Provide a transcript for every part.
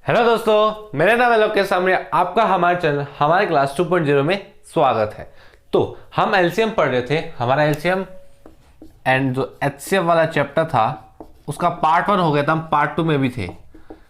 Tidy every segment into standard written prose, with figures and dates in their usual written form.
Hello दोस्तों, मेरा नाम है लोकेश सामने। आपका हमारे चैनल हमारे क्लास 2.0 में स्वागत है। तो हम एलसीएम पढ़ रहे थे। हमारा एलसीएम एंड जो एचसीएफ वाला चैप्टर था उसका पार्ट 1 हो गया था, हम पार्ट 2 में भी थे।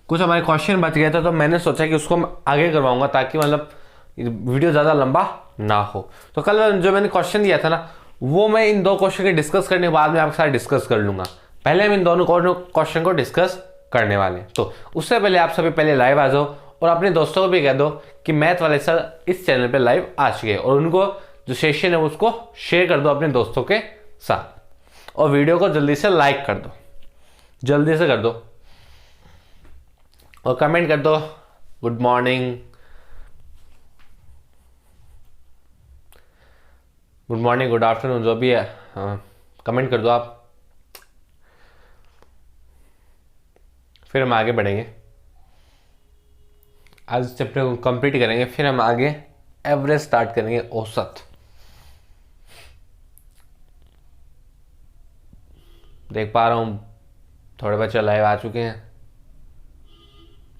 कुछ हमारे क्वेश्चन बच गए थे तो मैंने सोचा कि उसको मैं आगे करवाऊंगा ताकि मतलब वीडियो ज़्यादा लंबा ना हो। तो कल जो मैंने क्वेश्चन दिया था ना, वो मैं इन दो क्वेश्चन के डिस्कस करने के बाद में आपके साथ डिस्कस कर लूँगा। पहले हम इन दोनों क्वेश्चन को डिस्कस करने वाले। तो उससे पहले आप सभी पहले लाइव आ जाओ और अपने दोस्तों को भी कह दो कि मैथ वाले सर इस चैनल पे लाइव आ चुके हैं, और उनको जो सेशन है उसको शेयर कर दो अपने दोस्तों के साथ, और वीडियो को जल्दी से लाइक कर दो, जल्दी से कर दो, और कमेंट कर दो good morning, good morning, good afternoon, जो भी है कमेंट कर दो आप। फिर हम आगे बढ़ेंगे, आज चैप्टर को कंप्लीट करेंगे, फिर हम आगे एवरेज स्टार्ट करेंगे, औसत। देख पा रहा हूं थोड़े बच्चे लाइव आ चुके हैं।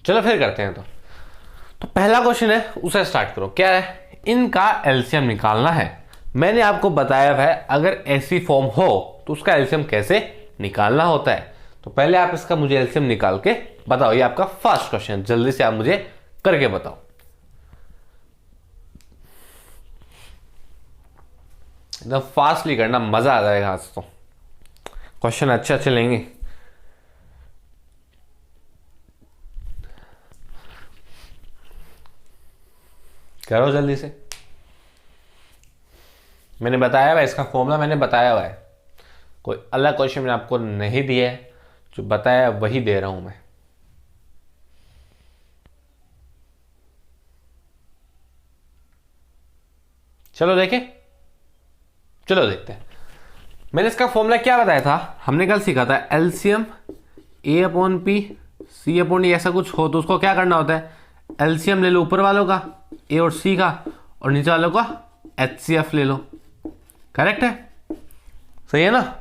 चलो फिर करते हैं। तो पहला क्वेश्चन है, उसे स्टार्ट करो। क्या है? इनका एलसीएम निकालना है। मैंने आपको बताया है अगर ऐसी फॉर्म हो तो उसका एलसीएम कैसे निकालना होता है। तो पहले आप इसका मुझे एलसीएम निकाल के बताओ। ये आपका फर्स्ट क्वेश्चन, जल्दी से आप मुझे करके बताओ। एकदम फास्टली करना, मजा आ जाएगा आज तो। क्वेश्चन अच्छे अच्छे लेंगे। करो जल्दी से। मैंने बताया हुआ है इसका फॉर्मूला, मैंने बताया हुआ है। कोई अलग क्वेश्चन मैंने आपको नहीं दिया है, जो बताया वही दे रहा हूं मैं। चलो देखें, चलो देखते हैं। मैंने इसका फॉर्मूला क्या बताया था, हमने कल सीखा था एलसीएम A/P C/D, ऐसा कुछ हो तो उसको क्या करना होता है, एलसीएम ले लो ऊपर वालों का ए और सी का, और नीचे वालों का HCF ले लो। करेक्ट है? सही है ना?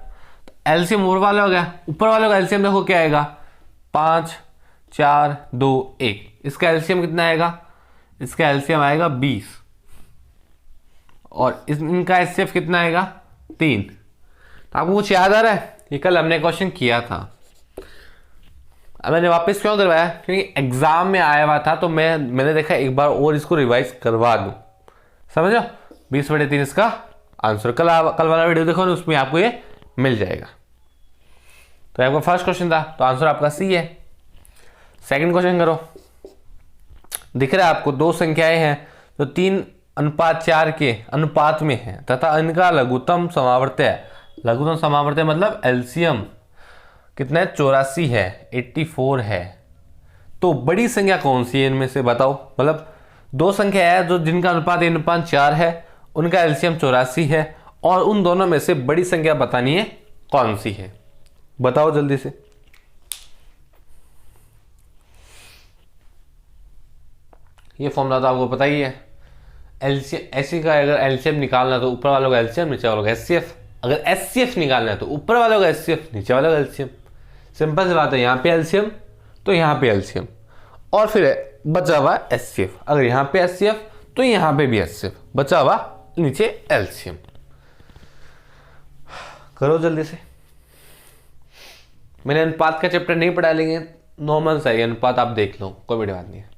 एलसीएम ऊपर वाला हो गया, ऊपर वालों का एलसीएम देखो क्या आएगा, 5 4 2 1। इसका एलसीएम कितना आएगा? इसका एलसीएम आएगा 20, और इनका HCF कितना आएगा? 3। तो आपको कुछ याद आ रहा है? ये कल हमने क्वेश्चन किया था। अब मैंने वापस क्यों करवाया? क्योंकि एग्जाम में आया हुआ था, तो मैंने देखा एक बार और इसको रिवाइज करवा दूं। समझो? 20/3 इसका आंसर। कल वाला वीडियो देखो ना, उसमें आपको ये मिल जाएगा। तो आपका फर्स्ट क्वेश्चन था, तो आंसर आपका सी है। सेकंड क्वेश्चन करो। दिख रहा है आपको, दो संख्याएं हैं जो 3:4 के अनुपात में है तथा इनका लघुत्तम समावर्त्य है। लघुत्तम समावर्त्य मतलब एलसीएम कितना है? 84 है, 84 है। तो बड़ी संख्या कौन सी है इनमें से बताओ। मतलब दो संख्या है जो जिनका अनुपात 1:4 है, उनका एलसीएम 84 है, और उन दोनों में से बड़ी संख्या बतानी है कौन सी है। बताओ जल्दी से। ये फॉर्मूला तो आपको पता ही है। एलसीएम ऐसी का अगर एलसीएम निकालना है तो ऊपर वालों का एलसीएम, नीचे वालों का एचसीएफ। अगर एचसीएफ निकालना है तो ऊपर वालों का एचसीएफ, नीचे वालों का एलसीएम। सिंपल सी बात है, यहाँ पे एलसीएम तो यहाँ पे एलसीएम, और फिर बचा हुआ एचसीएफ। अगर यहाँ पे एचसीएफ तो यहाँ पे भी एचसीएफ, बचा हुआ नीचे एलसीएम। करो जल्दी से। मैंने अनुपात का चैप्टर नहीं पढ़ा, लेकिन नॉर्मल सा है अनुपात, आप देख लो, कोई बड़ी बात नहीं है।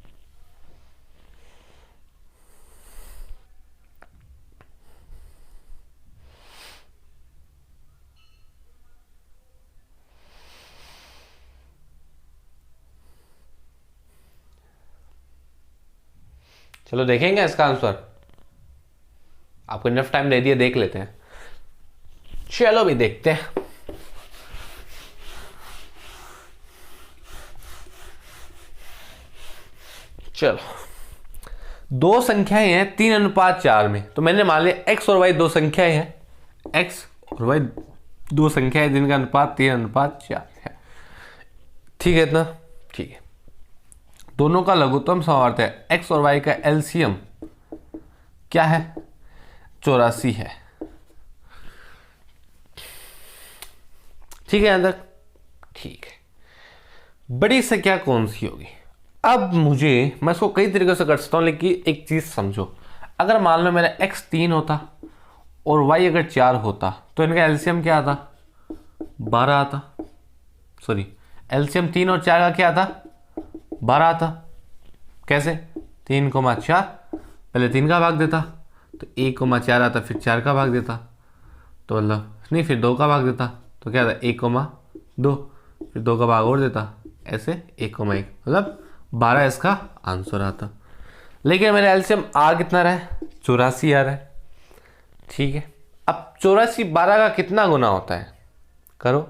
चलो देखेंगे इसका आंसर। आपको इनफ टाइम दे दिया, देख लेते हैं। चलो भी देखते हैं। चलो, दो संख्याएं हैं 3:4 में, तो मैंने मान लिया x और y दो संख्याएं हैं। x और y दो संख्याएं जिनका अनुपात 3:4 है। ठीक है इतना? ठीक है। दोनों का लघुत्तम समावर्त है। x और y का एलसीएम क्या है? 84 है। ठीक है यहां तक? ठीक है। बड़ी संख्या कौन सी होगी? अब मैं इसको कई तरीके से कर सकता हूँ, लेकिन एक चीज़ समझो, अगर मान लो मेरा x 3 होता और y अगर 4 होता तो इनका एलसीएम क्या आता? 12 आता। सॉरी, एलसीएम 3 और 4 का क्या आता? 12 आता। कैसे? 3,4, पहले 3 का भाग देता तो 1,4 आता, फिर 4 का भाग देता तो मतलब नहीं, फिर 2 का भाग देता तो क्या था? 1,2, फिर 2 का भाग और देता, ऐसे 1,1, मतलब 12 इसका आंसर आता। लेकिन मेरा एलसीएम आ कितना रहा है? 84 आ रहा है। ठीक है, अब 84 12 का कितना गुना होता है? करो,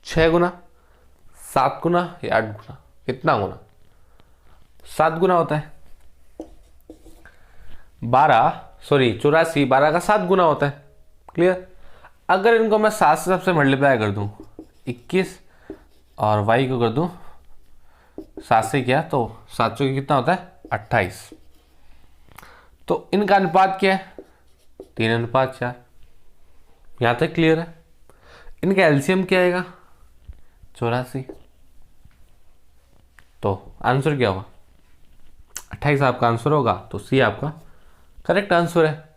6 गुना, 7 गुना या 8 गुना? कितना गुना? 7 गुना होता है। 84 12 का 7 गुना होता है। क्लियर? अगर इनको मैं 7 से सबसे मल्टीप्लाई कर दूं, 21, और y को कर दूं 7 से, क्या तो 7 से कितना होता है? 28। तो इनका अनुपात क्या है? 3:4। यहां तक क्लियर है? इनका एलसीएम क्या आएगा? 84। तो आंसर क्या होगा? 28 आपका आंसर होगा, तो सी आपका करेक्ट आंसर है।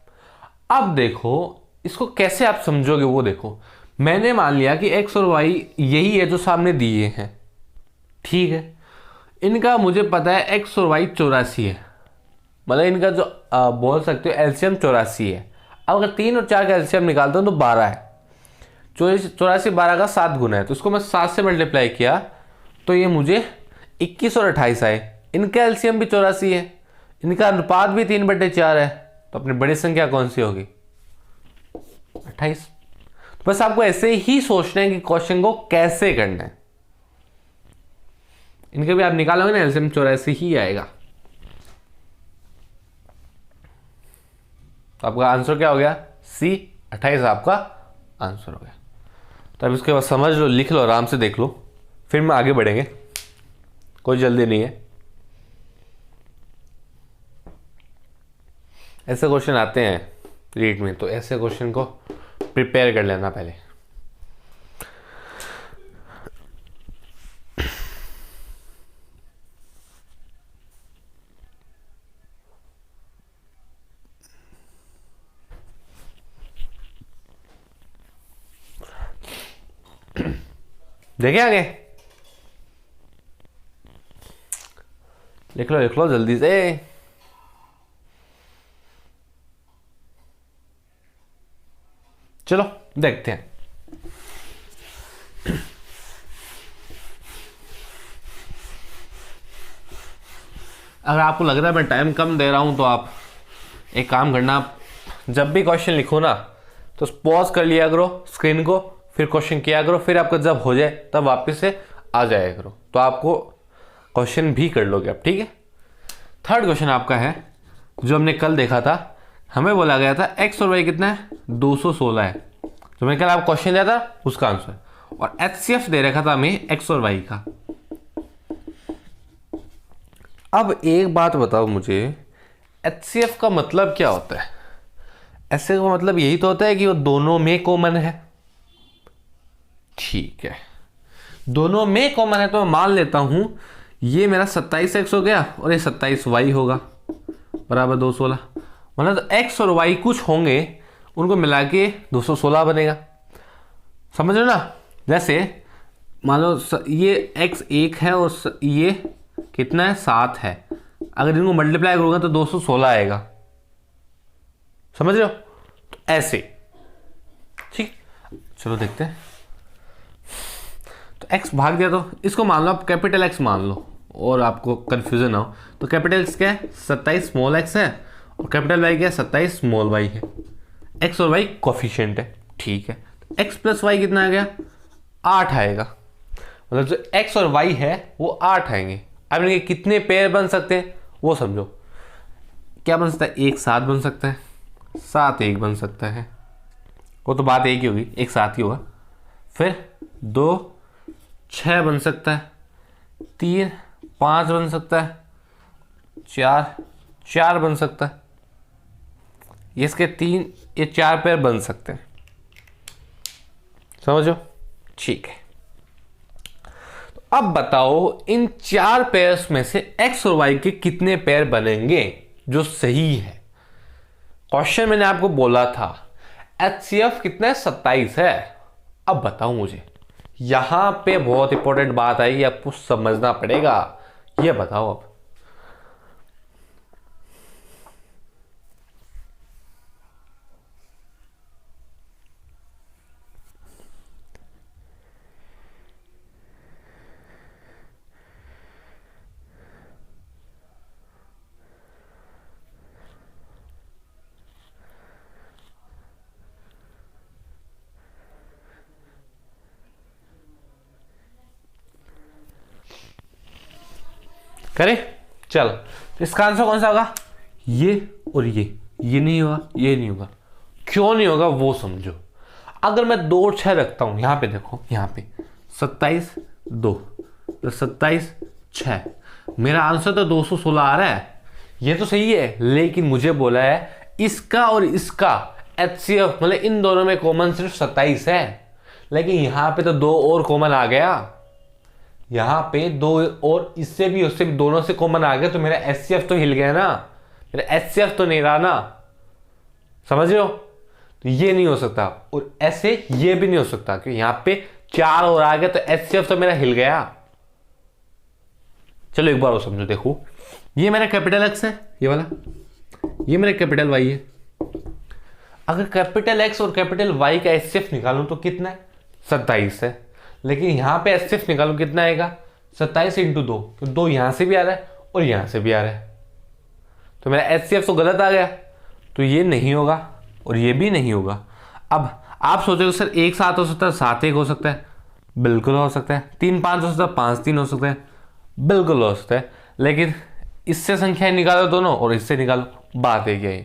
अब देखो इसको कैसे आप समझोगे वो देखो। मैंने मान लिया कि x और y यही है जो सामने दिए हैं, ठीक है। इनका मुझे पता है x और y 84 है, मतलब इनका जो बोल सकते हो एलसीएम 84 है। अब अगर 3 और 4 का एलसीएम निकालता हूं तो 12 है। 84 12 का 7 गुना है, तो इसको मैं 7 से मल्टीप्लाई किया तो ये मुझे 21 और 28 आए। इनका एलसीएम भी 84 है, इनका अनुपात भी 3/4 है, तो अपनी बड़ी संख्या कौन सी होगी? 28। तो बस आपको ऐसे ही सोचना है कि क्वेश्चन को कैसे करना है। इनके भी आप निकालोगे ना, एलसीएम 84 ही आएगा। तो आपका आंसर क्या हो गया? सी, 28 आपका आंसर हो गया। तो अब इसके बाद समझ लो, लिख लो, आराम से देख लो, फिर मैं आगे बढ़ेंगे, कोई जल्दी नहीं है। ऐसे क्वेश्चन आते हैं रीट में, तो ऐसे क्वेश्चन को प्रिपेयर कर लेना पहले। देखें आगे, लिख लो जल्दी से। चलो देखते हैं। अगर आपको लग रहा है मैं टाइम कम दे रहा हूं तो आप एक काम करना, आप जब भी क्वेश्चन लिखो ना तो पॉज कर लिया करो स्क्रीन को, फिर क्वेश्चन किया करो, फिर आपका जब हो जाए तब वापस से आ जाया करो, तो आपको क्वेश्चन भी कर लोगे आप। ठीक है, थर्ड क्वेश्चन आपका है जो हमने कल देखा था। हमें बोला गया था x और y कितना है? 216 है। जो मैंने कल आप क्वेश्चन दिया था उसका आंसर, और HCF दे रखा था हमें x और y का। अब एक बात बताओ मुझे, HCF का मतलब क्या होता है? HCF का मतलब यही तो होता है कि वो दोनों में कॉमन है। ठीक है, दोनों में कॉमन है, तो मैं मान लेता हूं ये मेरा 27x हो गया और ये 27y होगा, बराबर 216। मतलब x और y कुछ होंगे, उनको मिला के 216 बनेगा। समझ रहे हो ना? जैसे मान लो ये x 1 है और ये कितना है? 7 है। अगर इनको मल्टीप्लाई करोगे तो 216 आएगा। समझ रहे हो? तो ऐसे। ठीक, चलो देखते हैं। तो x भाग दिया, तो इसको मान लो आप कैपिटल X मान लो और आपको कंफ्यूजन ना हो। तो कैपिटल X क्या है? 27 स्मॉल x है, और कैपिटल Y क्या है? 27 स्मॉल y है। x और y कोफिशिएंट है। ठीक है, x प्लस y कितना आ गया? 8 आएगा। मतलब जो x और y है वो 8 आएंगे। अब इनके कितने पेयर बन सकते हैं वो समझो। क्या बन सकता है? 1 7 बन सकता है, 7 1 बन सकता है, वो तो बात एक ही होगी, एक साथ ही होगा। फिर 2 6 बन सकता है, 3 5 बन सकता है, 4 4 बन सकता है। ये इसके 3 ये 4 पेयर बन सकते हैं। समझो? ठीक है। अब बताओ इन चार पेयर्स में से एक्स और वाई के कितने पेयर बनेंगे जो सही है। क्वेश्चन मैंने आपको बोला था HCF कितना है, 27 है। अब बताओ मुझे, यहां पे बहुत इंपॉर्टेंट बात आई, आपको समझना पड़ेगा। ये बताओ अब, करें चल। तो इसका आंसर कौन सा होगा, ये और ये नहीं होगा, ये नहीं होगा। क्यों नहीं होगा वो समझो। अगर मैं 2 और 6 रखता हूं, यहां पे देखो, यहां पे 27 2 तो 27 6, मेरा आंसर तो 216 आ रहा है। ये तो सही है, लेकिन मुझे बोला है इसका और इसका HCF मतलब इन दोनों में कॉमन सिर्फ 27 है, लेकिन यहां पे तो 2 और कॉमन आ गया। यहां पे 2 और इससे भी उससे भी दोनों से कॉमन आ गया, तो मेरा HCF तो हिल गया ना, मेरा HCF तो नहीं रहा ना, समझ रहे हो। तो ये नहीं हो सकता, और ऐसे ये भी नहीं हो सकता, क्योंकि यहां पे 4 और आ गया तो HCF तो मेरा हिल गया। चलो एक बार और समझो, देखो ये मेरा कैपिटल एक्स है, ये वाला, ये मेरा कैपिटल वाई है। अगर कैपिटल एक्स और कैपिटल वाई का HCF निकालूं तो कितना है, 27 है। लेकिन यहां पे HCF निकालूं कितना आएगा, 27 इंटू 2, तो 2 यहां से भी आ रहा है और यहां से भी आ रहा है, तो मेरा HCF तो गलत आ गया, तो ये नहीं होगा और ये भी नहीं होगा। अब आप सोचोगे सर एक साथ हो सकता है, 7 1 हो सकता है, बिल्कुल हो सकता है। 3 5 हो सकता है, 5 3 हो सकता है, बिल्कुल हो सकता है। लेकिन इससे संख्याएं निकालो दोनों और इससे निकालो, बात एक यही।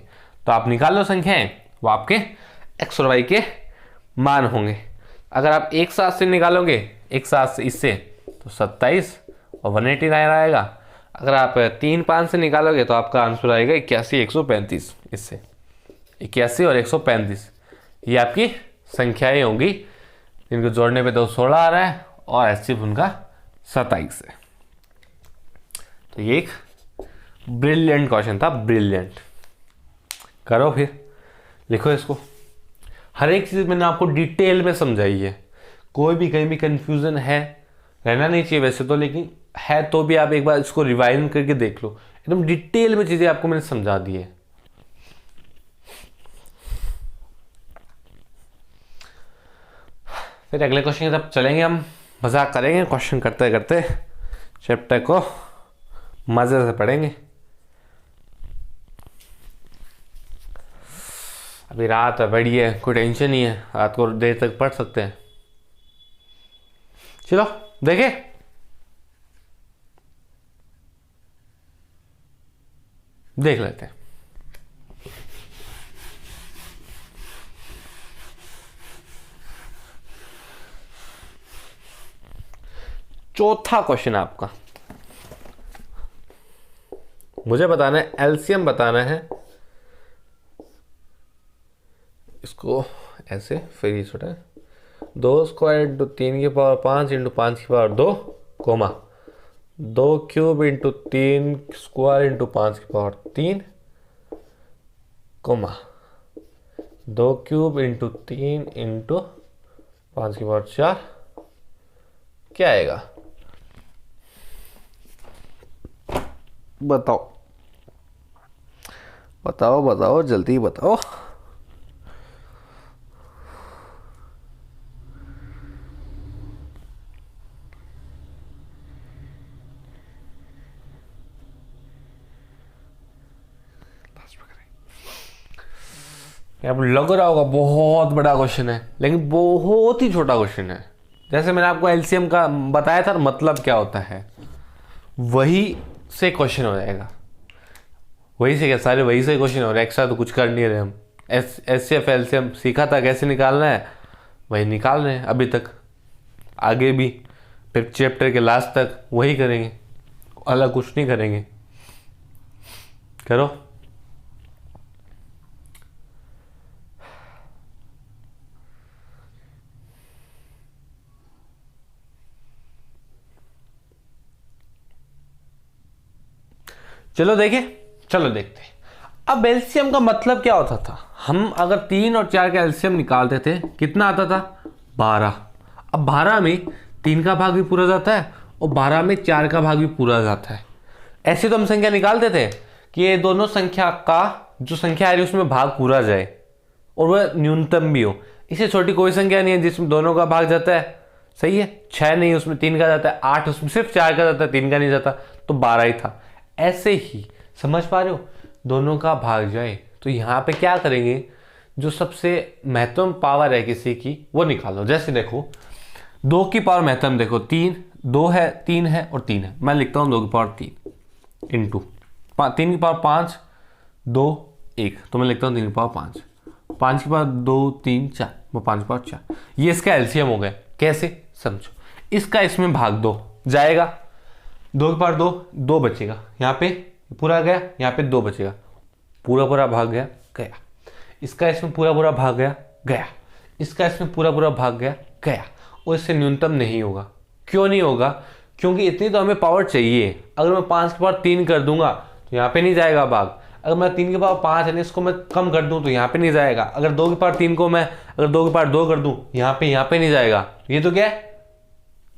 तो आप निकाल लो संख्याएं, वो आपके एक्स और वाई के मान होंगे। अगर आप एक साथ से निकालोगे, एक साथ से इससे, तो 27 और 189 आएगा। अगर आप 3 5 से निकालोगे तो आपका आंसर आएगा 81 135। इससे 81 और 135 ये आपकी संख्याएं होंगी, इनको जोड़ने पे 216 आ रहा है और HCF उनका 27 है। तो ये एक ब्रिलियंट क्वेश्चन था, ब्रिलियंट। करो फिर, लिखो इसको। हर एक चीज़ मैंने आपको डिटेल में समझाई है, कोई भी कहीं भी कंफ्यूजन है, रहना नहीं चाहिए वैसे तो, लेकिन है तो भी आप एक बार इसको रिवाइज करके देख लो, एकदम डिटेल में चीज़ें आपको मैंने समझा दी है। फिर अगले क्वेश्चन की तरफ चलेंगे, हम मजाक करेंगे, क्वेश्चन करते करते चैप्टर को मजे से पढ़ेंगे। अभी रात है, बड़ी है, कोई टेंशन नहीं है, रात को देर तक पढ़ सकते हैं। चलो देखे, देख लेते हैं। चौथा क्वेश्चन आपका, मुझे बताना है, एलसीएम बताना है। इसको ऐसे फिर ये छोटा 2 स्क्वायर इंटू 3 की पावर 5 इंटू 5 की power 2 comma 2 cube into 3 square into 5 की power 3 comma 2 cube into 3 into 5 की पावर 4, क्या आएगा बताओ, बताओ बताओ जल्दी बताओ। अब लग रहा होगा बहुत बड़ा क्वेश्चन है, लेकिन बहुत ही छोटा क्वेश्चन है। जैसे मैंने आपको एलसीएम का बताया था, मतलब क्या होता है, वही से क्वेश्चन हो जाएगा। वही से क्या, सारे वही से क्वेश्चन हो रहे हैं, एक्स्ट्रा तो कुछ कर नहीं रहे हम। एचसीएफ एलसीएम सीखा था कैसे निकालना है, वही निकाल रहे हैं अभी तक, आगे भी फिर चैप्टर के लास्ट तक वही करेंगे, अलग कुछ नहीं करेंगे। करो। चलो देखें, चलो देखते हैं। अब एलसीएम का मतलब क्या होता था, हम अगर 3 और 4 का एलसीएम निकालते थे कितना आता था, 12। अब 12 में 3 का भाग भी पूरा जाता है और 12 में 4 का भाग भी पूरा जाता है। ऐसे तो हम संख्या निकालते थे कि ये दोनों संख्या का जो संख्या आ रही है उसमें भाग पूरा जाए और वह न्यूनतम भी हो। इससे छोटी कोई संख्या नहीं है जिसमें दोनों का भाग जाता है, सही है। 6 नहीं, उसमें 3 का जाता है। 8 उसमें सिर्फ 4 का जाता है, 3 का नहीं जाता, तो 12 ही था। ऐसे ही समझ पा रहे हो, दोनों का भाग जाए तो यहाँ पे क्या करेंगे, जो सबसे महत्वपूर्ण पावर है किसी की वो निकालो। जैसे देखो 2 की पावर महत्तम देखो, 3 2 है, 3 है और 3 है। मैं लिखता हूँ 2 की पावर 3 इंटू 3 की पावर 5 2 1, तो मैं लिखता हूँ 3 की पावर 5, 5 की पावर 2 3 4, वो 5 की पावर 4। ये इसका एलसीएम हो गया। कैसे समझो, इसका इसमें भाग 2 जाएगा, 2 की पावर 2 2 बचेगा, यहाँ पे पूरा गया, यहाँ पे 2 बचेगा, पूरा पूरा भाग गया गया। इसका इसमें पूरा पूरा भाग गया गया, इसका इसमें पूरा पूरा भाग गया गया, और इससे न्यूनतम नहीं होगा। क्यों नहीं होगा, क्योंकि इतनी तो हमें पावर चाहिए। अगर मैं 5 की पावर 3 कर दूंगा तो यहाँ पे नहीं जाएगा भाग। अगर मैं 3 की पावर 5 है इसको मैं कम कर दूं तो यहाँ पे नहीं जाएगा। अगर 2 की पावर 3 को मैं अगर 2 की पावर 2 कर दूं यहाँ पे नहीं जाएगा। ये तो क्या है,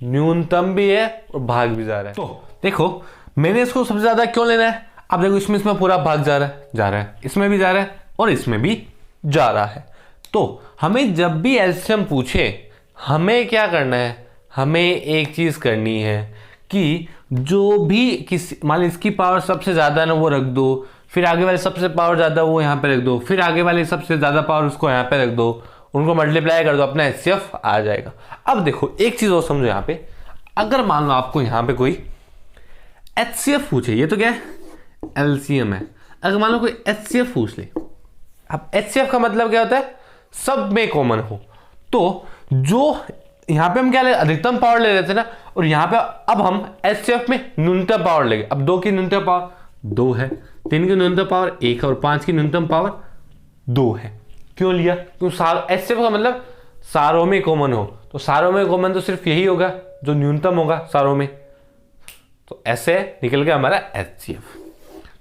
न्यूनतम भी है और भाग भी जा रहा है। तो देखो मैंने इसको सबसे ज्यादा क्यों लेना है। अब देखो इसमें पूरा भाग जा रहा है, इसमें भी जा रहा है और इसमें भी जा रहा है। तो हमें जब भी एलसीएम पूछे हमें क्या करना है, हमें एक चीज करनी है कि जो भी किसी मान ली इसकी पावर सबसे ज्यादा ना वो रख दो, फिर आगे वाले सबसे पावर ज्यादा वो यहाँ पे रख दो, फिर आगे वाले सबसे ज्यादा पावर उसको यहाँ पे रख दो, उनको मल्टीप्लाई कर दो, अपना एचसीएफ आ जाएगा। अब देखो एक चीज और समझो, यहाँ पे अगर मान लो आपको यहाँ पे कोई एचसीएफ पूछे, ये तो क्या है एलसीएम है, अगर मान लो कोई एचसीएफ पूछ ले, अब एचसीएफ का मतलब क्या होता है, सब में कॉमन हो। तो जो यहाँ पे हम क्या ले अधिकतम पावर ले लेते ना, और यहाँ पे अब हम एचसीएफ में न्यूनतम पावर लेंगे। अब 2 की न्यूनतम पावर 2 है, 3 की न्यूनतम पावर 1 है और 5 की न्यूनतम पावर 2 है। क्यों लिया, क्योंकि एचसीएफ का मतलब सारों में कॉमन हो, तो सारों में कॉमन तो सिर्फ यही होगा जो न्यूनतम होगा सारों में, तो ऐसे निकल गया हमारा एचसीएफ।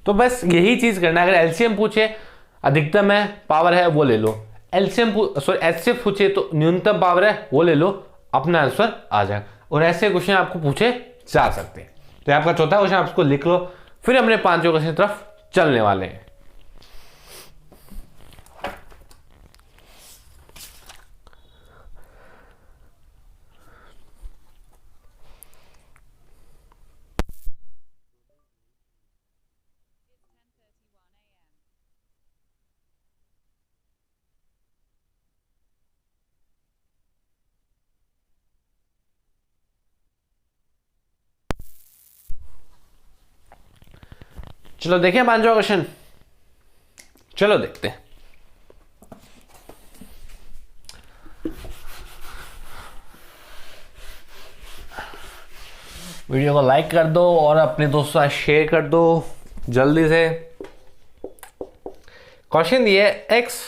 तो बस यही चीज करना है। अगर एलसीएम पूछे अधिकतम है पावर है वो ले लो, एलसीएम सॉरी एचसीएफ पूछे तो न्यूनतम पावर है वो ले लो, अपना आंसर आ जाएगा। और ऐसे क्वेश्चन आपको पूछे जा सकते हैं। तो आपका चौथा क्वेश्चन आप उसको लिख लो, फिर हमने 5वें क्वेश्चन की तरफ चलने वाले हैं। चलो देखें 5वां क्वेश्चन, चलो देखते हैं। वीडियो को लाइक कर दो और अपने दोस्तों से शेयर कर दो जल्दी से। क्वेश्चन ये एक्स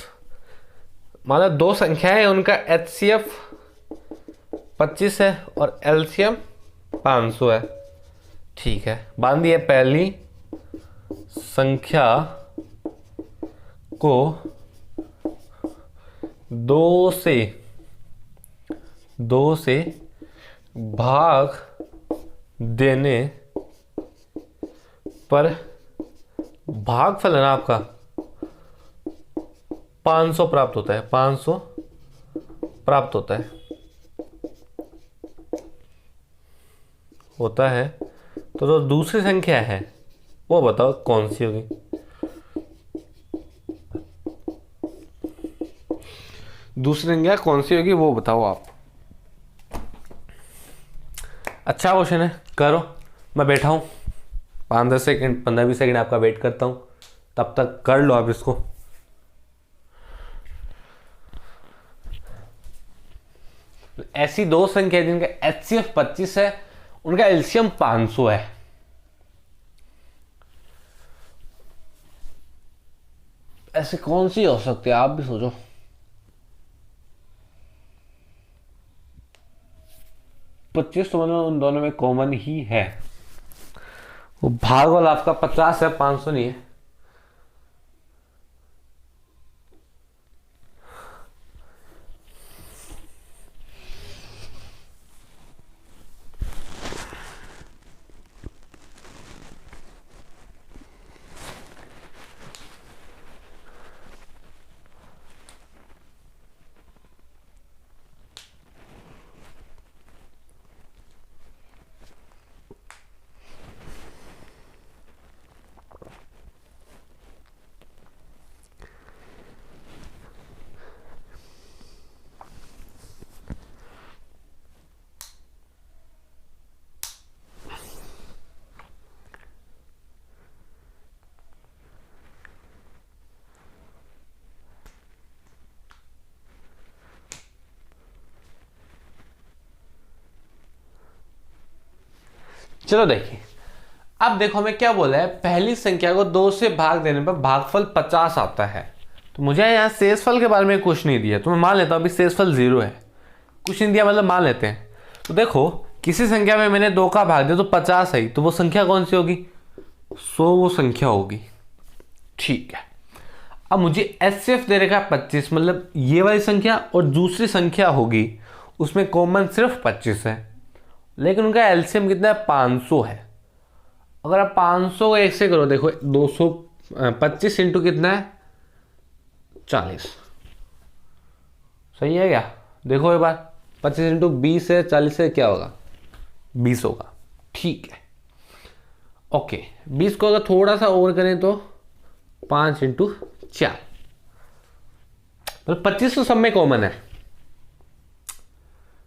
मतलब 2 संख्याएं हैं, उनका एचसीएफ 25 है और एलसीएम 500 है। ठीक है, बांधिए पहली संख्या को 2 से भाग देने पर भागफल है ना आपका 500 प्राप्त होता है, 500 प्राप्त होता है। तो जो दूसरी संख्या है वो बताओ कौन सी होगी। दूसरी संख्या कौन सी होगी वो बताओ आप। अच्छा क्वेश्चन है, करो। मैं बैठा हूं 5-10 सेकेंड 15-20 सेकेंड आपका वेट करता हूं, तब तक कर लो आप इसको। ऐसी 2 संख्या जिनका एचसीएफ 25 है, उनका एलसीएम 500 है। ऐसे कौन सी हो सकती है, आप भी सोचो। पच्चीस तो मतलब उन दोनों में कॉमन ही है। वो भाग वाला आपका 50 है, 500 नहीं है। चलो देखिए, अब देखो हमें क्या बोला है, पहली संख्या को 2 से भाग देने पर भागफल 50 आता है। तो मुझे यहाँ शेषफल के बारे में कुछ नहीं दिया, तो मैं मान लेता हूँ अभी शेषफल 0 है, कुछ नहीं दिया मतलब मान लेते हैं। तो देखो किसी संख्या में मैंने 2 का भाग दिया तो 50 है, तो वो संख्या कौन सी होगी, 100 वो संख्या होगी। ठीक है, अब मुझे एचसीएफ दे रखा है 25, मतलब ये वाली संख्या और दूसरी संख्या होगी उसमें कॉमन सिर्फ 25 है, लेकिन उनका एलसीएम कितना है, 500 है। अगर आप 500 को 1 से करो, देखो 225 इंटू कितना है, 40। सही है क्या, देखो एक बार 25 इंटू 20 है, 40 है, क्या होगा, 20 होगा। ठीक है, ओके, 20 को अगर थोड़ा सा और करें तो 5 इंटू 4, मतलब 25 तो सब में कॉमन है।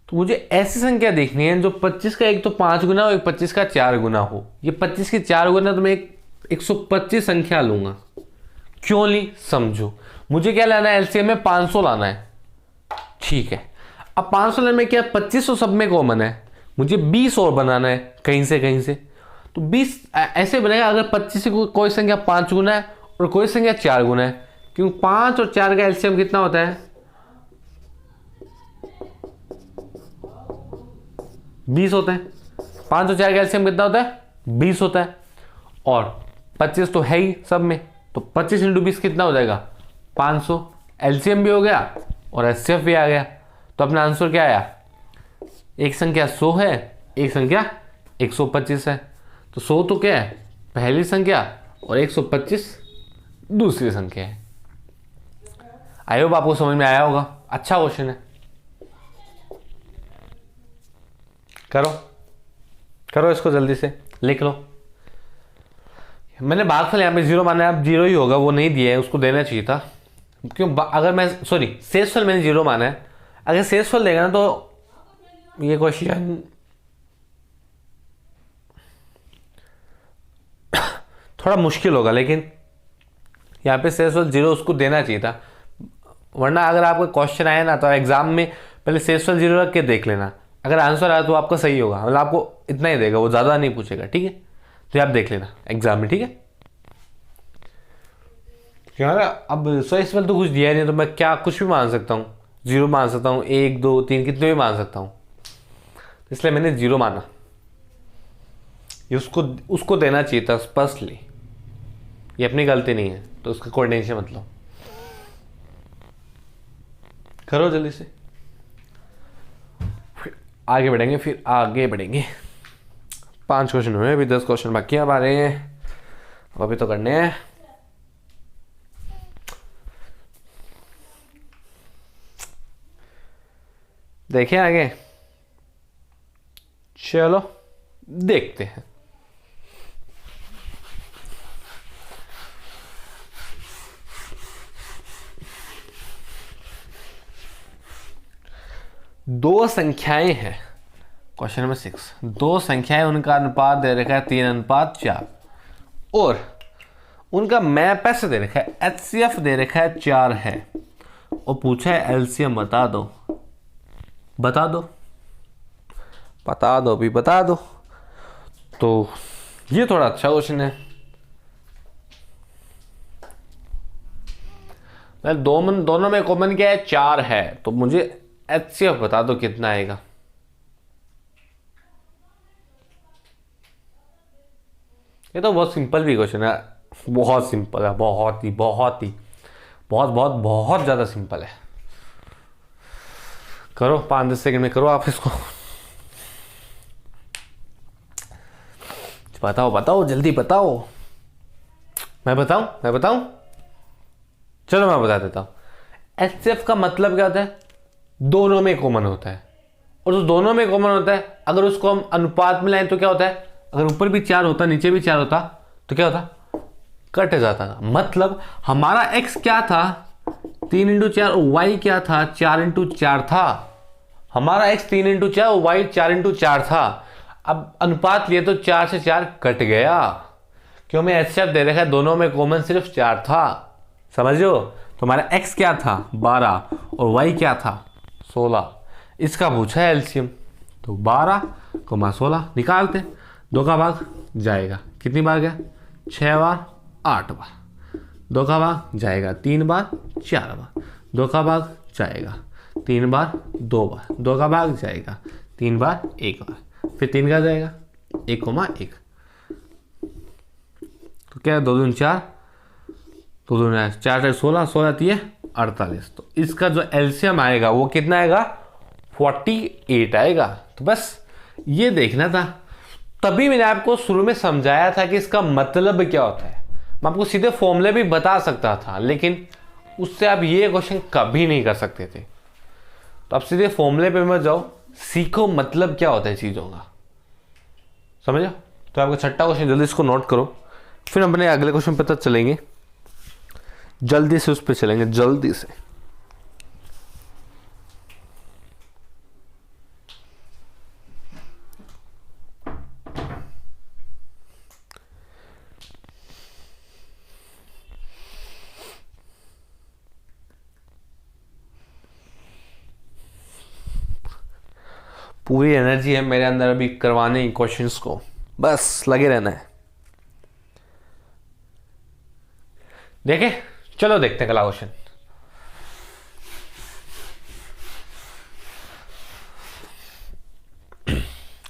तो मुझे ऐसी संख्या देखनी है जो 25 का एक तो 5 गुना हो, एक 25 का 4 गुना हो। ये 25 की 4 गुना तो मैं एक 125 संख्या लूंगा। क्यों ली, समझो। मुझे क्या लाना है, एलसीएम में 500 लाना है। ठीक है, अब 500 लाने में क्या, 25 तो सब में कॉमन है, मुझे 20 और बनाना है कहीं से कहीं से। तो 20 ऐसे बनेगा अगर 25 से कोई संख्या 5 गुना है और कोई संख्या 4 गुना है, क्योंकि 5 और 4 का एलसीएम कितना होता है, 20 होता है। 5 और 4 का एलसीएम कितना होता है, 20 होता है। और 25 तो है ही सब में, तो 25 इंटू 20 कितना हो जाएगा, 500। एलसीएम भी हो गया और एचसीएफ भी आ गया। तो अपना आंसर क्या आया, एक संख्या 100 है, एक संख्या 125 है। तो 100 तो क्या है, पहली संख्या, और 125 दूसरी संख्या है। आई होप आपको समझ में आया होगा। अच्छा क्वेश्चन है, करो करो इसको जल्दी से लिख लो। मैंने भागफल यहाँ पे 0 माना है, अब 0 ही होगा, वो नहीं दिया है, उसको देना चाहिए था। क्यों, अगर मैं सॉरी शेषफल मैंने 0 माना है, अगर शेषफल देगा ना तो ये क्वेश्चन थोड़ा मुश्किल होगा, लेकिन यहाँ पे शेषफल 0 उसको देना चाहिए था। वरना अगर आपका क्वेश्चन आया ना तो एग्जाम में पहले शेषफल 0 रख के देख लेना, अगर आंसर आया तो आपका सही होगा, मतलब आपको इतना ही देगा, वो ज़्यादा नहीं पूछेगा। ठीक है, तो आप देख लेना एग्जाम में। ठीक है यार, अब शेषफल तो कुछ दिया नहीं, तो मैं क्या कुछ भी मान सकता हूँ, 0 मान सकता हूँ, 1 2 3 कितने भी मान सकता हूँ, इसलिए मैंने 0 माना। ये उसको देना चाहिए था स्पष्टली, ये अपनी गलती नहीं है, तो उसका कोई टेंशन मत लो। करो जल्दी से, फिर आगे बढ़ेंगे, फिर आगे बढ़ेंगे। 5 क्वेश्चन हुए, अभी 10 क्वेश्चन बाकी अब आ रहे हैं, अभी तो करने हैं। देखें आगे, चलो देखते हैं। दो संख्याएं हैं, क्वेश्चन नंबर 6, दो संख्याएं, उनका अनुपात दे रखा है 3:4 और उनका मैप ऐसे दे रखा है, एचसीएफ दे रखा है 4 है और पूछा है एलसीएम बता दो। बता दो, बता दो भी, बता दो। तो ये थोड़ा अच्छा क्वेश्चन है। दोनों में कॉमन क्या है, 4 है, तो मुझे एचसीएफ बता दो कितना आएगा। ये तो बहुत सिंपल भी क्वेश्चन है, बहुत सिंपल है, बहुत ही बहुत ही बहुत बहुत बहुत ज़्यादा सिंपल है। करो 5-10 सेकंड में करो आप इसको। बताओ बताओ जल्दी बताओ। मैं बताऊं? चलो मैं बता देता हूं। एचसीएफ का मतलब क्या होता है? दोनों में कॉमन होता है, और जो दोनों में कॉमन होता है अगर उसको हम अनुपात में लाएं तो क्या होता है? अगर ऊपर भी 4 होता नीचे भी 4 होता तो क्या होता? कट जाता था। मतलब हमारा x क्या था? 3 इंटू 4, और y क्या था? 4 इंटू 4 था। हमारा x 3 इंटू 4 और y 4 इंटू 4 था। अब अनुपात लिए तो 4 से 4 कट गया, क्यों? मैं एचसीएफ दे रखा है, दोनों में कॉमन सिर्फ 4 था। समझो? तो हमारा x क्या था? 12, और y क्या था? 16। इसका पूछा है एलसीएम, तो 12 को 16 निकालते। 2 का भाग जाएगा, कितनी बार गया? 6 बार, 8 बार। 2 का भाग जाएगा 3 बार, 4 बार। 2 का भाग जाएगा 3 बार, 2 बार। 2 का भाग जाएगा 3 बार, 1 बार। फिर 3 का जाएगा 1,1। तो क्या है? 2 दूनी 4, 2 दूनी 4, 16, 16 3 48। तो इसका जो एलसीएम आएगा वो कितना आएगा? 48 आएगा। तो बस ये देखना था, तभी मैंने आपको शुरू में समझाया था कि इसका मतलब क्या होता है। मैं आपको सीधे फॉर्मूले भी बता सकता था, लेकिन उससे आप ये क्वेश्चन कभी नहीं कर सकते थे। तो आप सीधे फॉर्मूले पे मत जाओ, सीखो मतलब क्या होता है चीज़ों का। समझो? तो आपका छठा क्वेश्चन जल्दी इसको नोट करो, फिर अपने अगले क्वेश्चन पे तक चलेंगे। जल्दी से उस पर चलेंगे, जल्दी से। पूरी एनर्जी है मेरे अंदर अभी करवाने क्वेश्चंस को, बस लगे रहना है। देखे? चलो देखते हैं अगला क्वेश्चन।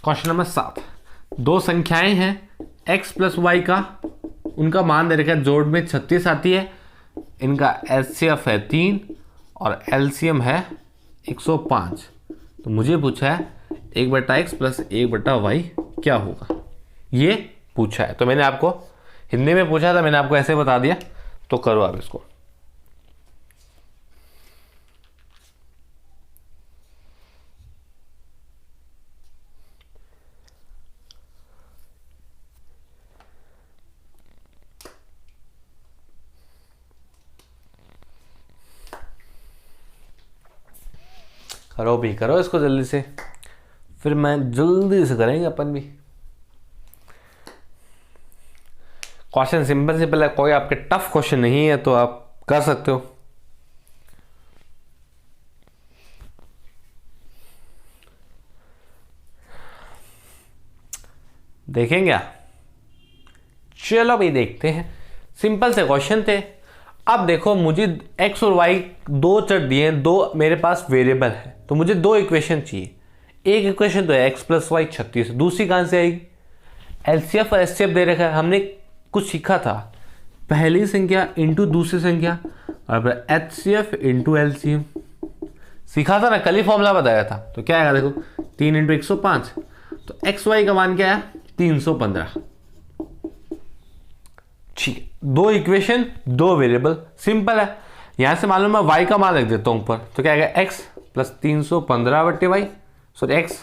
Question number 7। 2 संख्याएं हैं x प्लस वाई का, उनका मान दे रखा है, जोड़ में 36 आती है। इनका एचसीएफ है 3 और एलसीएम है 105। तो मुझे पूछा है 1/x प्लस 1/y क्या होगा, ये पूछा है। तो मैंने आपको हिंदी में पूछा था, मैंने आपको ऐसे बता दिया। तो करो आप इसको। करो भी, करो इसको जल्दी से, फिर मैं जल्दी से करेंगे अपन भी। क्वेश्चन सिंपल सिंपल है, कोई आपके टफ क्वेश्चन नहीं है, तो आप कर सकते हो। देखेंगे? चलो भाई देखते हैं। सिंपल से क्वेश्चन थे। अब देखो, मुझे x और y 2 चर दिए हैं, 2 मेरे पास वेरिएबल है, तो मुझे 2 इक्वेशन चाहिए। एक इक्वेशन तो है x प्लस वाई 36, दूसरी कहां से आएगी? एलसीएफ और एचसीएफ दे रखा है, हमने कुछ सीखा था, पहली संख्या इंटू दूसरी संख्या और एचसीएफ इंटू एलसीएम सीखा था ना, कल ही फॉर्मूला बताया था। तो क्या आएगा? देखो 3 इंटू 105, तो एक्स वाई का मान क्या है? 315। ठीक है, 2 इक्वेशन 2 वेरिएबल, सिंपल है। यहां से मालूम मैं y का मान लिख देता हूं ऊपर, तो क्या आएगा? x plus 315/y, sorry x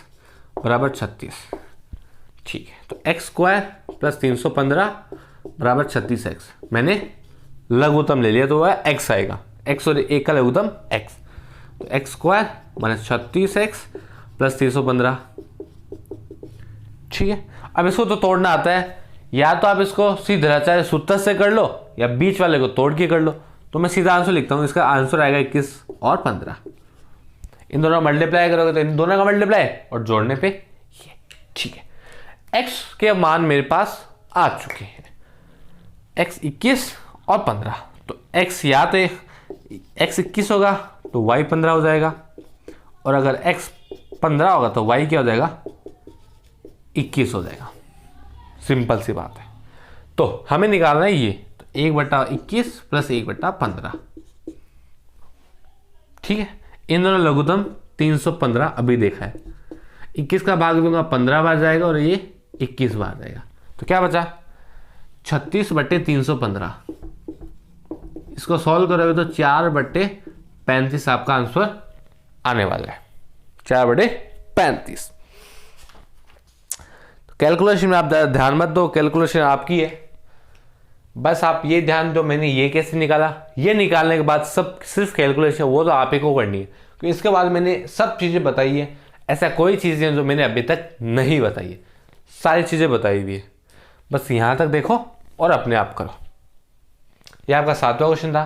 बराबर 36। ठीक है, तो x स्क्वायर प्लस 315 बराबर 36x। मैंने लघुत्तम ले लिया, तो वह x आएगा, x और 1 का लघुत्तम x। तो x square minus 36x plus 315। ठीक है, अब इसको तो तोड़ना आता है, या तो आप इसको सीधा चाहे सूत्र से कर लो या बीच वाले को तोड़ के कर लो। तो मैं सीधा आंसर लिखता हूं, इसका आंसर आएगा 21 और 15। इन दोनों का मल्टीप्लाई करोगे तो इन दोनों का मल्टीप्लाई और जोड़ने पे ये। ठीक है, x के मान मेरे पास आ चुके हैं, x 21 और 15। तो x या तो x 21 होगा तो y 15 हो जाएगा, और अगर x 15 होगा तो y क्या हो जाएगा? 21 हो जाएगा। सिंपल सी बात है। तो हमें निकालना है ये, तो 1/21 प्लस 1/15। ठीक है, इन दोनों लघुत्तम 315 अभी देखा है। 21 का भाग दूंगा 15 बार जाएगा और ये 21 बार जाएगा, तो क्या बचा 36/315। इसको सॉल्व करोगे तो 4/35 आपका आंसर आने वाला है, 4/35। तो कैलकुलेशन में आप ध्यान मत दो, कैलकुलेशन आपकी है, बस आप ये ध्यान दो मैंने ये कैसे निकाला। ये निकालने के बाद सब सिर्फ कैलकुलेशन वो तो आप ही को करनी है, क्योंकि इसके बाद मैंने सब चीज़ें बताई है। ऐसा कोई चीज़ है जो मैंने अभी तक नहीं बताई है, सारी चीज़ें बताई हुई है। बस यहाँ तक देखो और अपने आप करो। ये आपका 7वां क्वेश्चन था,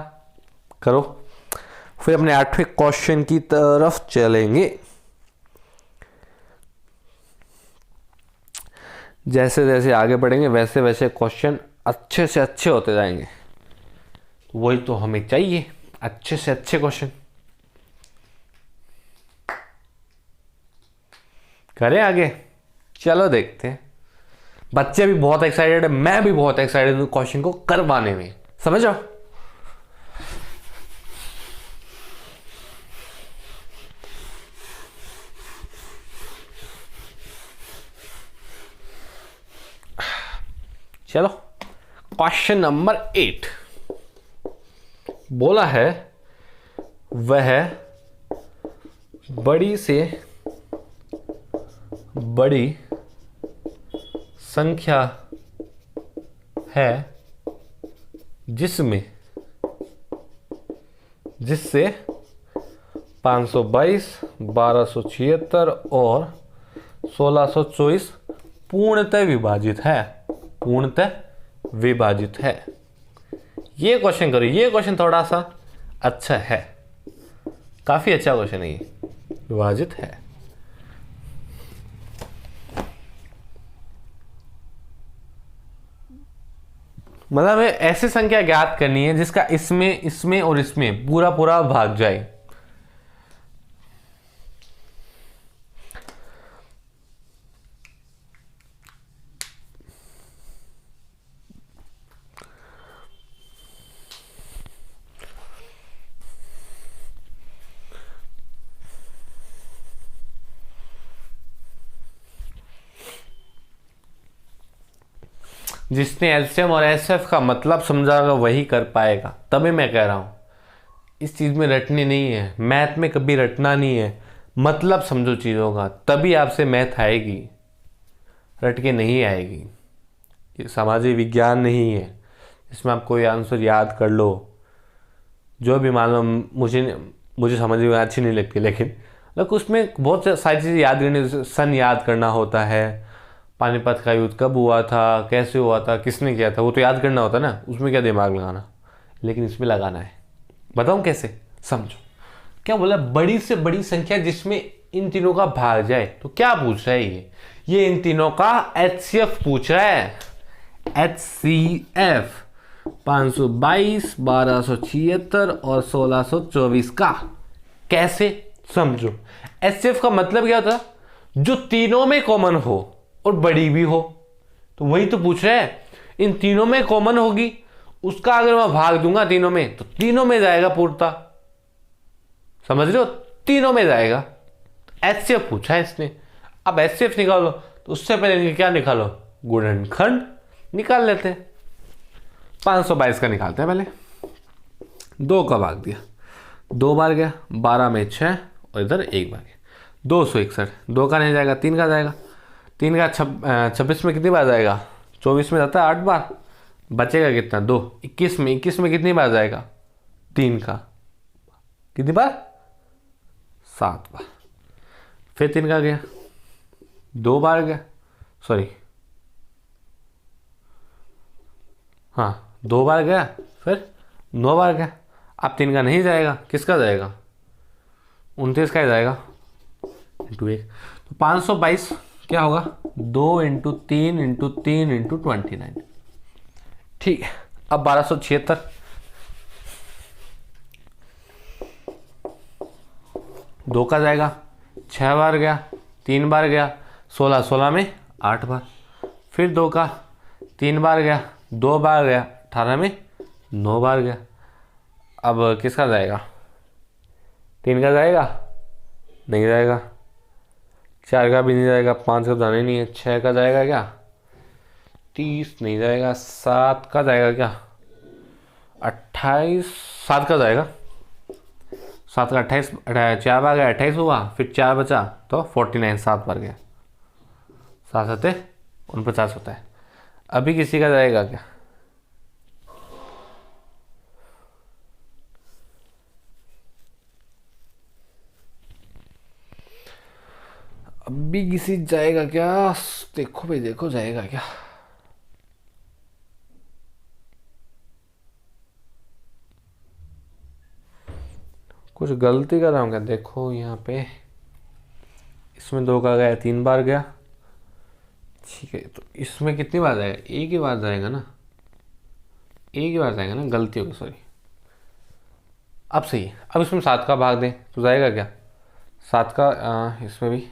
करो। फिर अपने 8वें क्वेश्चन की तरफ चलेंगे। जैसे जैसे आगे बढ़ेंगे वैसे वैसे क्वेश्चन अच्छे से अच्छे होते जाएंगे, वही तो हमें चाहिए, अच्छे से अच्छे क्वेश्चन। करें आगे, चलो देखते हैं। बच्चे भी बहुत एक्साइटेड है, मैं भी बहुत एक्साइटेड हूँ क्वेश्चन को करवाने में, समझो। चलो क्वेश्चन नंबर 8 बोला है वह बड़ी से बड़ी संख्या है जिससे 522, 1276 और 1624 पूर्णतः विभाजित है, पूर्णतः विभाजित है। ये क्वेश्चन करो, ये क्वेश्चन थोड़ा सा अच्छा है, काफी अच्छा क्वेश्चन है ये, विभाजित है। मतलब हमें ऐसी संख्या ज्ञात करनी है जिसका इसमें इसमें और इसमें पूरा पूरा भाग जाए। जिसने एलसीएम और एसएफ का मतलब समझागा वही कर पाएगा। तभी मैं कह रहा हूँ इस चीज़ में रटनी नहीं है, मैथ में कभी रटना नहीं है, मतलब समझो चीज़ों का, तभी आपसे मैथ आएगी, रट के नहीं आएगी। ये सामाजिक विज्ञान नहीं है इसमें आप कोई आंसर याद कर लो जो भी, मान लो मुझे समझ में अच्छी नहीं लगती, लेकिन उसमें बहुत सारी चीज़ें याद करनी, सन याद करना होता है, पानीपत का युद्ध कब हुआ था, कैसे हुआ था, किसने किया था, वो तो याद करना होता है ना, उसमें क्या दिमाग लगाना, लेकिन इसमें लगाना है। बताऊं कैसे, समझो। क्या बोला, बड़ी से बड़ी संख्या जिसमें इन तीनों का भाग जाए, तो क्या पूछ रहा है ये इन तीनों का एचसीएफ पूछ रहा है। एचसीएफ 522, 1276 और 1624 का कैसे समझो। एचसीएफ का मतलब क्या होता है, जो तीनों में कॉमन हो और बड़ी भी हो, तो वही तो पूछ रहा है। इन तीनों में कॉमन होगी, उसका अगर मैं भाग दूंगा तीनों में, तो तीनों में जाएगा पूर्णता, समझ रहे हो, तीनों में जाएगा। एचसीएफ पूछा है इसने। अब एचसीएफ निकालो, तो उससे पहले क्या निकालो, गुणनखंड निकाल लेते हैं। 522 का निकालते हैं पहले। 2 का भाग दिया, 2 बार गया, 12 में 6 और इधर 1 बार गया, 261। 2 का नहीं जाएगा, 3 का जाएगा। 3 का 26 में कितनी बार जाएगा, 24 में जाता है 8 बार, बचेगा कितना 2। 21 में कितनी बार जाएगा, 3 का कितनी बार, 7 बार। फिर 3 का गया, 2 बार गया, सॉरी हाँ 2 बार गया, फिर 9 बार गया। अब 3 का नहीं जाएगा, किसका जाएगा, 29 का ही जाएगा, इंटू 1। तो 522 क्या होगा, 2 × 3 × 3 × 29। ठीक है। अब 1276, 2 का जाएगा, 6 बार गया, 3 बार गया, 16 में 8 बार। फिर 2 का 3 बार गया, 2 बार गया, 18 में 9 बार गया। अब किसका जाएगा? 3 का जाएगा? नहीं जाएगा। 4 का भी नहीं जाएगा, 5 का जाना ही नहीं है। 6 का जाएगा क्या? 30 नहीं जाएगा। 7 का जाएगा क्या? 28। 7 का जाएगा। 7 का 28, 4 बार गया 28 हुआ, फिर 4 बचा तो 49, 7 बार गया। 7 7 49 होता है। अभी किसी का जाएगा क्या? अभी किसी जाएगा क्या? देखो भाई देखो, जाएगा क्या? कुछ गलती कर रहा हूँ क्या? देखो यहाँ पे इसमें 2 का गया, 3 बार गया। ठीक है, तो इसमें कितनी बार जाएगा? एक ही बार जाएगा ना, एक ही बार जाएगा ना, गलती होगी, सॉरी। अब सही है। अब इसमें 7 का भाग दें तो जाएगा क्या? 7 का इसमें भी,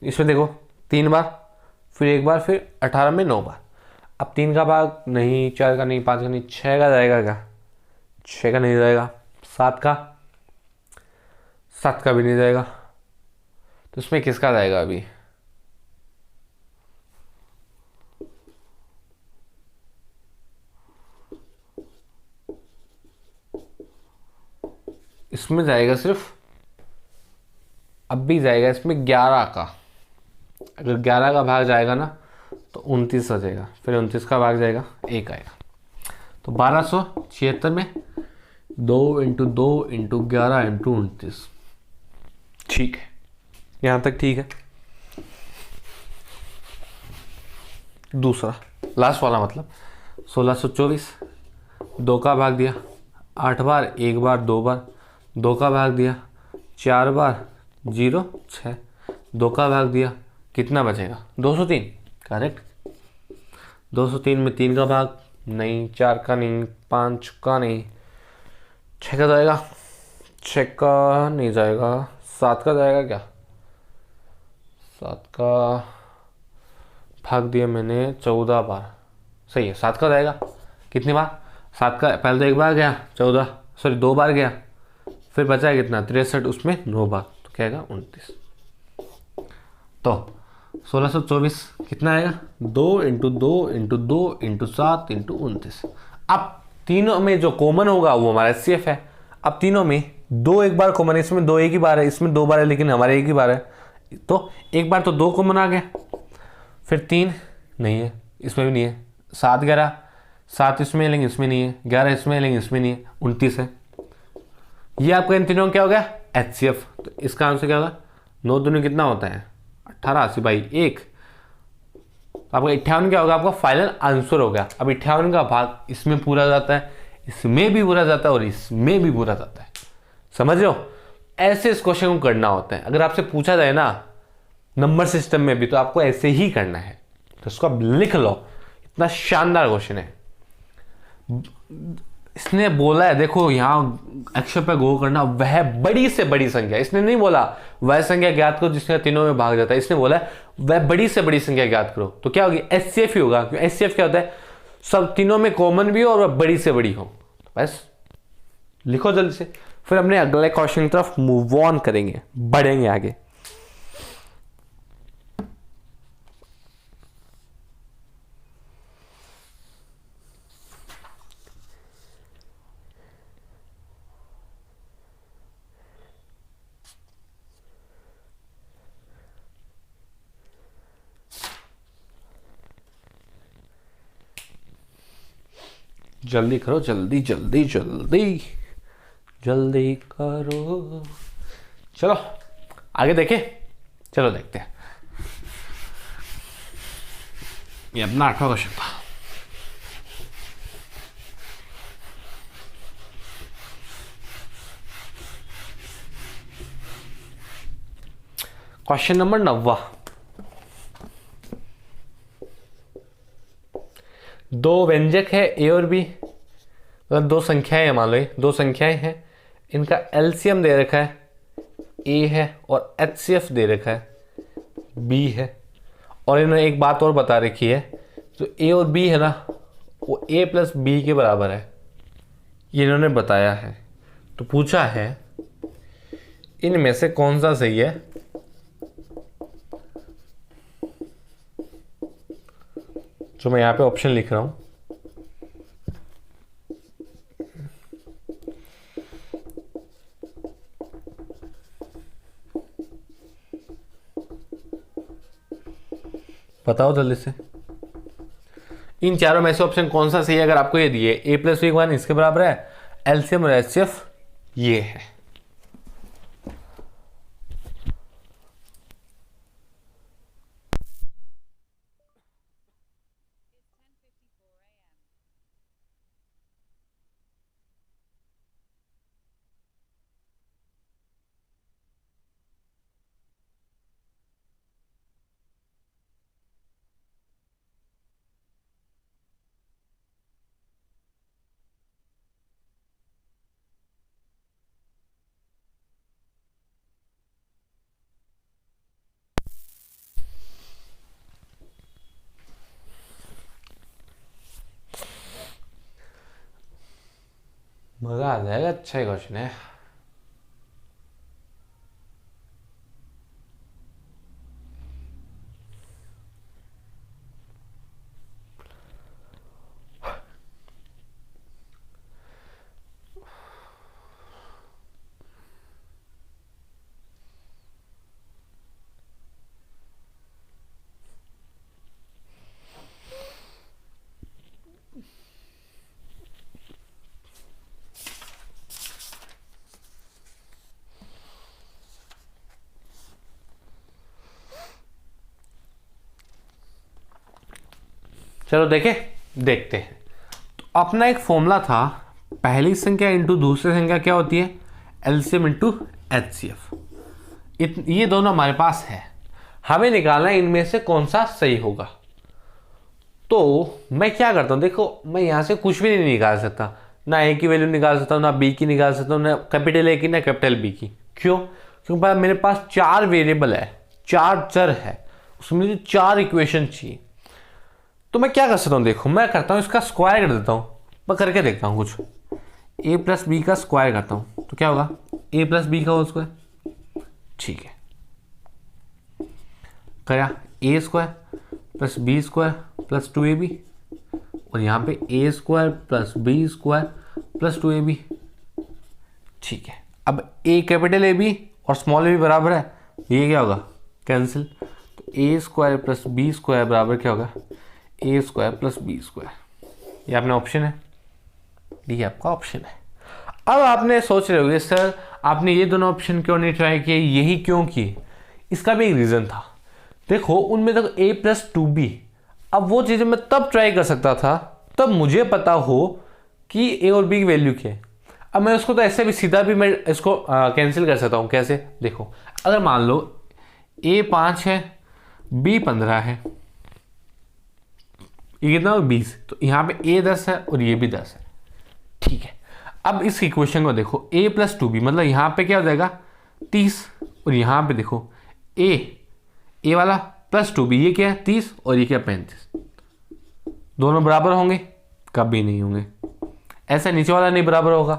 इसमें देखो 3 बार, फिर 1 बार, फिर 18 में 9 बार। अब 3 का भाग नहीं, 4 का नहीं, 5 का नहीं, 6 का जाएगा क्या? 6 का नहीं जाएगा। 7 का? 7 का भी नहीं जाएगा। तो इसमें किसका जाएगा अभी? इसमें जाएगा सिर्फ, अब भी जाएगा इसमें 11 का। अगर 11 का भाग जाएगा ना तो 29 आ जाएगा, फिर 29 का भाग जाएगा 1 आएगा। तो 1276 में 2 इंटू 2 इंटू 11 इंटू 29। ठीक है, यहाँ तक ठीक है। दूसरा लास्ट वाला मतलब 1624, 2 का भाग दिया 8 बार, 1 बार, 2 बार। 2 का भाग दिया 4 बार, 0 6। 2 का भाग दिया, कितना बचेगा? 203। करेक्ट। 203 में 3 का भाग नहीं, 4 का नहीं, 5 का नहीं, 6 का जाएगा? 6 का नहीं जाएगा। 7 का जाएगा क्या? 7 का भाग दिया मैंने 14 बार, सही है। 7 का जाएगा कितनी बार? 7 का पहले तो 1 बार गया, 14 सॉरी 2 बार गया, फिर बचा है कितना? 63, उसमें 9 बार, तो क्या आएगा? 29। तो 1624 कितना आएगा? 2 इंटू 2 इंटू 2 इंटू 7 इंटू 29। अब तीनों में जो कॉमन होगा वो हमारा एचसीएफ है। अब तीनों में 2 एक बार कॉमन है, इसमें 2 एक ही बार है, इसमें 2 बार है, लेकिन हमारे एक ही बार है, तो एक बार तो 2 कॉमन आ गया। फिर 3 नहीं है, इसमें भी नहीं है। 7 11, 7 इसमें लेकिन इसमें नहीं है, 11 इसमें लेकिन इसमें नहीं है, 29 है। ये आपका इन तीनों क्या हो गया? एचसीएफ। तो इसका आंसर क्या होगा? 9 दूनी कितना होता है? 18, 80 बाई 1। आपका 58 क्या होगा? आपका फाइनल आंसर हो गया। अब 58 का भाग इसमें पूरा जाता है, इसमें भी पूरा जाता है और इसमें भी पूरा जाता है। समझ रहे हो? ऐसे इस क्वेश्चन को करना होता है। अगर आपसे पूछा जाए ना नंबर सिस्टम में भी, तो आपको ऐसे ही करना है। तो इसको आप लिख लो, इतना शानदार क्वेश्चन है। इसने बोला है, देखो यहाँ अक्षर पे गो करना, वह बड़ी से बड़ी संख्या। इसने नहीं बोला वह संख्या ज्ञात करो जिसका तीनों में भाग जाता है, इसने बोला वह बड़ी से बड़ी संख्या ज्ञात करो। तो क्या होगी? एचसीएफ ही होगा, क्योंकि एचसीएफ क्या होता है? सब तीनों में कॉमन भी हो और वह बड़ी से बड़ी हो। बस लिखो जल्दी से, फिर अपने अगले क्वेश्चन की तरफ मूव ऑन करेंगे, बढ़ेंगे आगे। जल्दी करो, जल्दी जल्दी जल्दी जल्दी करो। चलो आगे देखें, चलो देखते हैं। ये अपना 8वां क्वेश्चन था। Question number 9। 2 व्यंजक है ए और बी, मतलब 2 संख्याएं मान लो, 2 संख्याएं हैं, इनका एलसीएम दे रखा है ए है और एचसीएफ दे रखा है बी है। और इन्होंने एक बात और बता रखी है, जो ए और बी है ना वो a प्लस बी के बराबर है, ये इन्होंने बताया है। तो पूछा है इनमें से कौन सा सही है। जो मैं यहाँ पे ऑप्शन लिख रहा हूँ, बताओ जल्दी से। इन चारों में से ऑप्शन कौन सा सही है? अगर आपको ये दिए a प्लस बी वन इसके बराबर है, एलसीएम और एचसीएफ ये है। मजा आ जाएगा, अच्छा ही क्वेश्चन है। चलो देखते हैं। तो अपना एक फॉर्मूला था, पहली संख्या इंटू दूसरी संख्या क्या होती है? LCM into HCF. ये दोनों हमारे पास है, हमें निकालना है इनमें से कौन सा सही होगा। तो मैं क्या करता हूँ, देखो मैं यहाँ से कुछ भी नहीं निकाल सकता, ना ए की वैल्यू निकाल सकता हूँ, ना बी की निकाल सकता हूँ, ना कैपिटल ए की ना कैपिटल बी की। क्यों? क्योंकि मेरे पास 4 वेरिएबल है, 4 चर है, उसमें मुझे 4 इक्वेशन चाहिए। तो मैं क्या कर सकता हूँ, देखो मैं करता हूँ इसका स्क्वायर कर देता हूँ। मैं करके देखता हूँ कुछ, a प्लस बी का स्क्वायर करता हूँ तो क्या होगा? a प्लस बी का होल स्क्वायर। ठीक है, करा a square plus B square plus 2ab, और यहाँ पे a square plus B square plus 2ab। ठीक है, अब a कैपिटल ए बी और स्मॉल ए बी बराबर है, ये क्या होगा? कैंसिल। तो a square plus B square बराबर क्या होगा? A square plus B square. ये अपना ऑप्शन है, ये आपका ऑप्शन है। अब आपने सोच रहे होंगे सर आपने ये दोनों ऑप्शन क्यों नहीं ट्राई किए, यही क्यों किए? इसका भी एक रीज़न था। देखो उनमें तो a प्लस 2b, अब वो चीज़ें मैं तब ट्राई कर सकता था तब मुझे पता हो कि a और b की वैल्यू क्या है। अब मैं उसको तो ऐसे भी सीधा भी मैं इसको कैंसिल कर सकता हूँ। कैसे? देखो अगर मान लो a 5 है, b 15 है, ये कितना? 20। तो यहाँ पे a 10 है और ये भी 10 है। ठीक है, अब इस इक्वेशन को देखो, a प्लस 2b मतलब यहाँ पे क्या हो जाएगा? 30, और यहाँ पे देखो a वाला प्लस 2b, ये क्या है? 30, और ये क्या? 35। दोनों बराबर होंगे? कभी नहीं होंगे। ऐसे नीचे वाला नहीं बराबर होगा।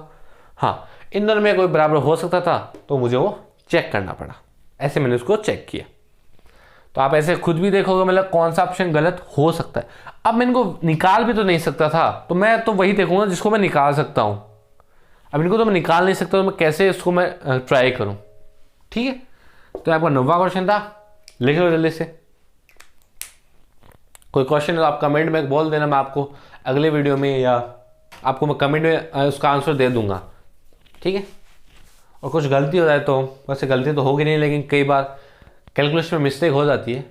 हाँ, इन दोनों में कोई बराबर हो सकता था तो मुझे वो चेक करना पड़ा, ऐसे मैंने उसको चेक किया। तो आप ऐसे खुद भी देखोगे मतलब कौन सा ऑप्शन गलत हो सकता है। अब मैं इनको निकाल भी तो नहीं सकता था, तो मैं तो वही देखूंगा जिसको मैं निकाल सकता हूँ। अब इनको तो मैं निकाल नहीं सकता, तो मैं कैसे इसको मैं ट्राई करूँ? ठीक है, तो आपका 9वां क्वेश्चन था, लिख लो जल्दी से। कोई क्वेश्चन है तो आप कमेंट में बोल देना, मैं आपको अगले वीडियो में या आपको मैं कमेंट में उसका आंसर दे दूंगा। ठीक है, और कुछ गलती हो जाए तो, वैसे गलती तो होगी नहीं लेकिन कई बार कैलकुलेशन में मिस्टेक हो जाती है,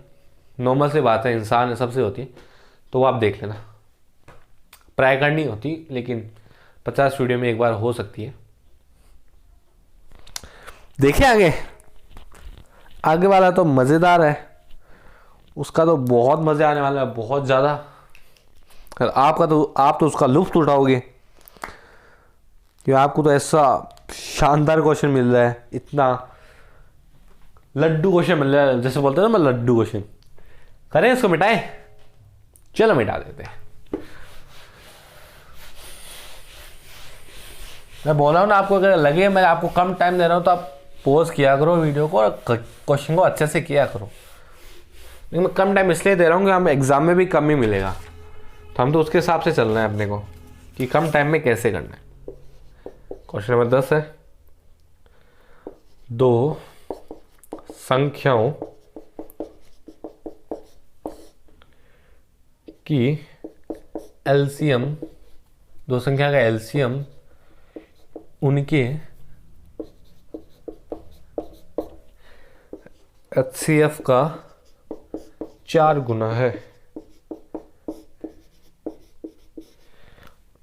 नॉर्मल सी बात है, इंसान है, सबसे होती है, तो वो आप देख लेना। ट्राई करनी होती लेकिन 50 वीडियो में एक बार हो सकती है। देखिए आगे वाला तो मज़ेदार है, उसका तो बहुत मज़े आने वाला है, बहुत ज़्यादा। आप तो उसका लुत्फ उठाओगे कि आपको तो ऐसा शानदार क्वेश्चन मिल रहा है, इतना लड्डू क्वेश्चन मिल रहा है, जैसे बोलते हैं ना मैं लड्डू क्वेश्चन। करें इसको मिटाएं? चलो मिटा देते हैं। मैं बोल रहा हूँ ना, आपको अगर लगे मैं आपको कम टाइम दे रहा हूँ तो आप पॉज किया करो वीडियो को और क्वेश्चन को अच्छे से किया करो। लेकिन मैं कम टाइम इसलिए दे रहा हूँ कि हमें एग्जाम में भी कम ही मिलेगा, तो हम तो उसके हिसाब से चलना है अपने को कि कम टाइम में कैसे करना है। क्वेश्चन नंबर 10 है, दो संख्याओं की एलसीएम, दो संख्या का एलसीएम उनके एचसीएफ का 4 गुना है।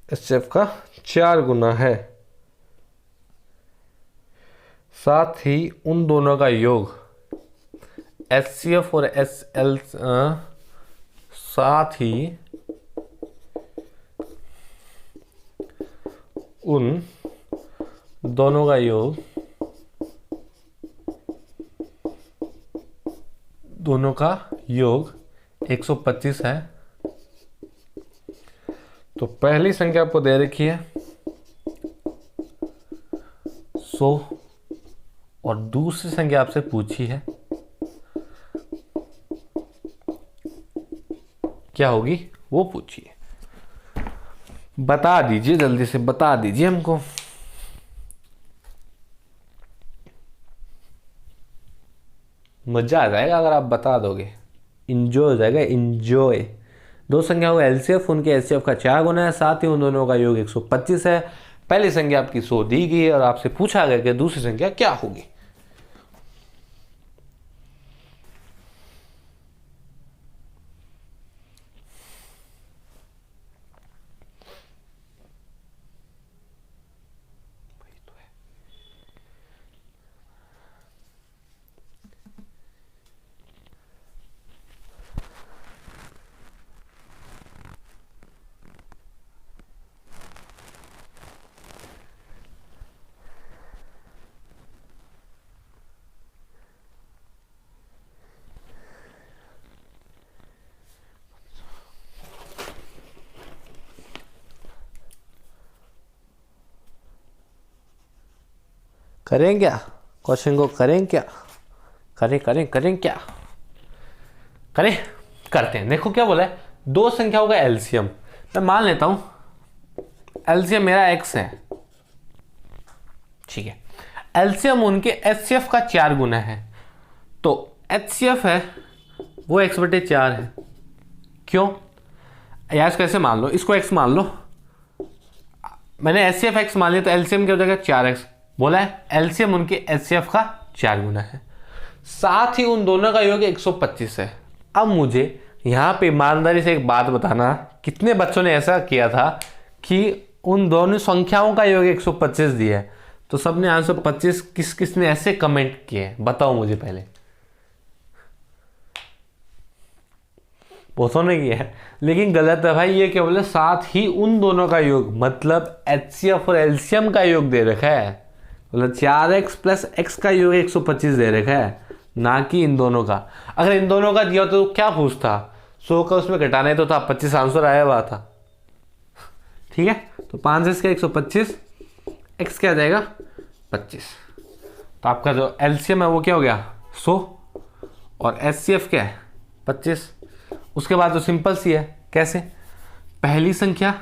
एचसीएफ का 4 गुना है, साथ ही उन दोनों का योग एचसीएफ और एचएल, साथ ही उन दोनों का योग, दोनों का योग 125 है। तो पहली संख्या आपको दे रखी है 100 और दूसरी संख्या आपसे पूछी है क्या होगी, वो पूछिए। बता दीजिए, जल्दी से बता दीजिए हमको। मजा आ जाएगा अगर आप बता दोगे, इंजॉय हो जाएगा, इंजॉय। दो संख्याओं का एलसीएफ उनके एचसीएफ का 4 गुना है, साथ ही उन दोनों का योग 125 है। पहली संख्या आपकी 100 दी गई है और आपसे पूछा गया कि दूसरी संख्या क्या होगी। करें क्या क्वेश्चन को, करें क्या, करें क्या, करें, करते हैं। देखो क्या बोला है, दो संख्याओं का एलसीएम, मैं मान लेता हूं एलसीएम मेरा x है, ठीक है। एलसीएम उनके एचसीएफ का 4 गुना है, तो एचसीएफ है वो x/4 है। क्यों यार, इसको ऐसे मान लो, इसको x मान लो, मैंने एचसीएफ x मान लिया तो एलसीएम क्या हो जाएगा 4x। बोला है एलसीएम उनके एचसीएफ का 4 गुना है, साथ ही उन दोनों का योग 125 है। अब मुझे यहाँ पे ईमानदारी से एक बात बताना, कितने बच्चों ने ऐसा किया था कि उन दोनों संख्याओं का योग 125 दिया है, तो सबने आंसर 25 किस किसने ऐसे कमेंट किए, बताओ मुझे पहले। बहुतों ने किया है, लेकिन गलत है भाई। ये क्या बोले, साथ ही उन दोनों का योग, मतलब एचसीएफ और एलसीएम का योग दे रखा है, मतलब 4x + x का योग 125 दे रखा है, ना कि इन दोनों का। अगर इन दोनों का दिया तो क्या पूछता, 100 का उसमें घटाना ही तो था, 25 आंसर आया हुआ था, ठीक है। तो 5x का 125, x क्या आ जाएगा 25। तो आपका जो एलसीएम है वो क्या हो गया 100 और एचसीएफ क्या है 25। उसके बाद तो सिंपल सी है, कैसे, पहली संख्या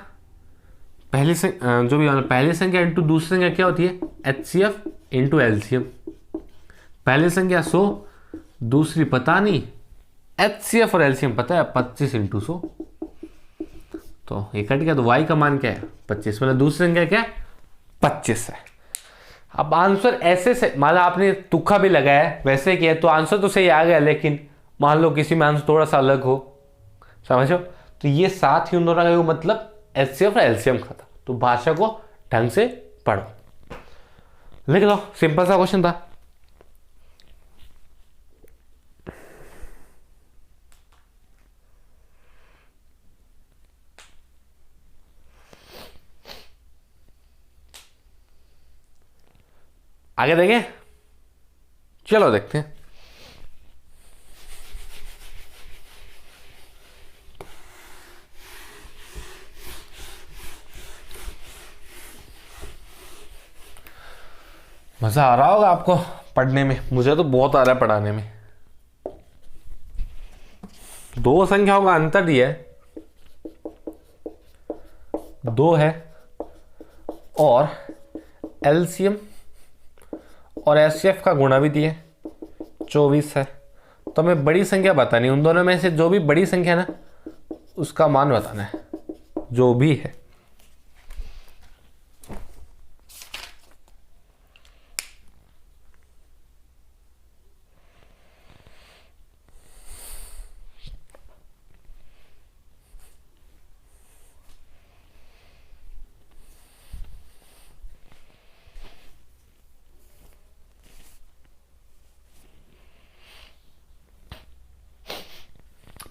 जो भी पहली संख्या इंटू दूसरी संख्या क्या होती है एचसीएफ इंटू एलसीएम। पहली संख्या 100, दूसरी पता नहीं, एचसीएफ और एलसीएम पता है 25 इंटू 100, तो ये कट गया। तो y का मान क्या है 25, मतलब दूसरी संख्या क्या है 25 है। अब आंसर ऐसे से, मान लो आपने तुक्का भी लगाया वैसे किया तो आंसर तो सही आ गया, लेकिन मान लो किसी में आंसर थोड़ा सा अलग हो, समझो, तो ये साथ ही उन दोनों का मतलब एचसीएफ और एलसीएम का था। तो भाषा को ढंग से पढ़ो, लिख लो, सिंपल सा क्वेश्चन था। आगे देखें, चलो देखते हैं। मज़ा आ रहा होगा आपको पढ़ने में, मुझे तो बहुत आ रहा है पढ़ाने में। दो संख्याओं का अंतर दिया है 2 है और एलसीएम और एचसीएफ का गुणा भी दिया 24 है। तो हमें बड़ी संख्या बतानी, उन दोनों में से जो भी बड़ी संख्या है ना उसका मान बताना है, जो भी है।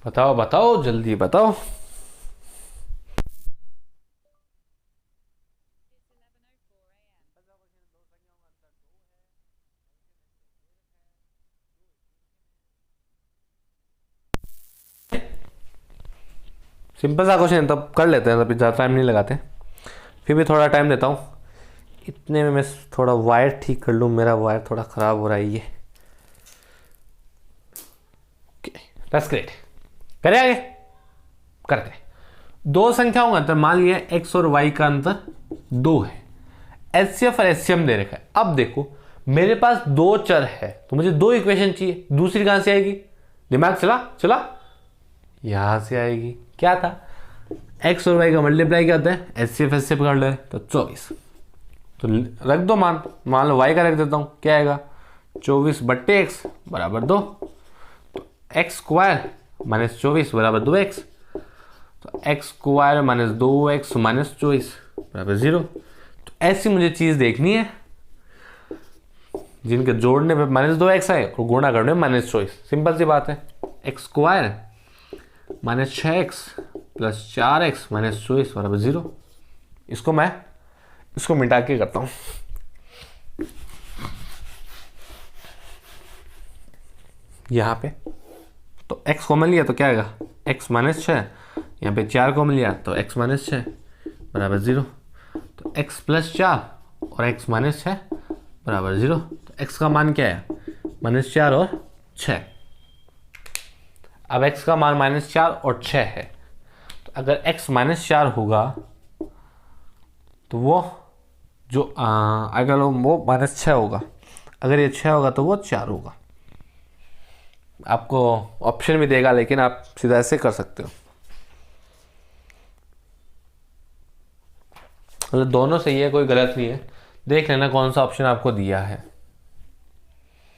बताओ बताओ जल्दी बताओ। सिंपल सा क्वेश्चन, तब कर लेते हैं, तब ज़्यादा टाइम नहीं लगाते, फिर भी थोड़ा टाइम देता हूँ। इतने में मैं थोड़ा वायर ठीक कर लूँ, मेरा वायर थोड़ा ख़राब हो रहा है ये। That's great. करें आगे, करते हैं। दो संख्याओं का अंतर, मान लिया x और y का अंतर 2 है, एचसीएफ और एचसीएम दे रखा है। अब देखो मेरे पास 2 चर है तो मुझे 2 इक्वेशन चाहिए, दूसरी कहां से आएगी? दिमाग चला यहां से आएगी। क्या था? x और y का मल्टीप्लाई क्या होता है? एचसीएफ एचसीएफ कर ले तो 24। तो रख दो मान लो y का रख देता हूं, क्या आएगा? 24/x बराबर 2। तो एक्स स्क्वायर माइनस 24 बराबर 2x। तो x square minus 2x minus 24 बराबर 0। तो ऐसी मुझे चीज़ देखनी है जिनके जोड़ने पे -2x आए और गुणा करने में -24। सिंपल सी बात है। X square minus 6x plus 4x minus 24 बराबर 0। इसको मिटा के करता हूँ। यहाँ पे तो x कॉमन लिया तो क्या आएगा? x माइनस 6, यहाँ पे 4 कॉमन लिया तो x माइनस 6 बराबर 0। तो x प्लस 4 और x माइनस 6 बराबर 0। तो x का मान क्या है? -4 और 6। अब x का मान -4 और 6 है, तो अगर x -4 होगा तो वो जो अगर वो -6 होगा, अगर ये 6 होगा तो वो 4 होगा। आपको ऑप्शन भी देगा लेकिन आप सीधा ऐसे कर सकते हो, मतलब दोनों सही है, कोई गलत नहीं है। देख लेना कौन सा ऑप्शन आपको दिया है।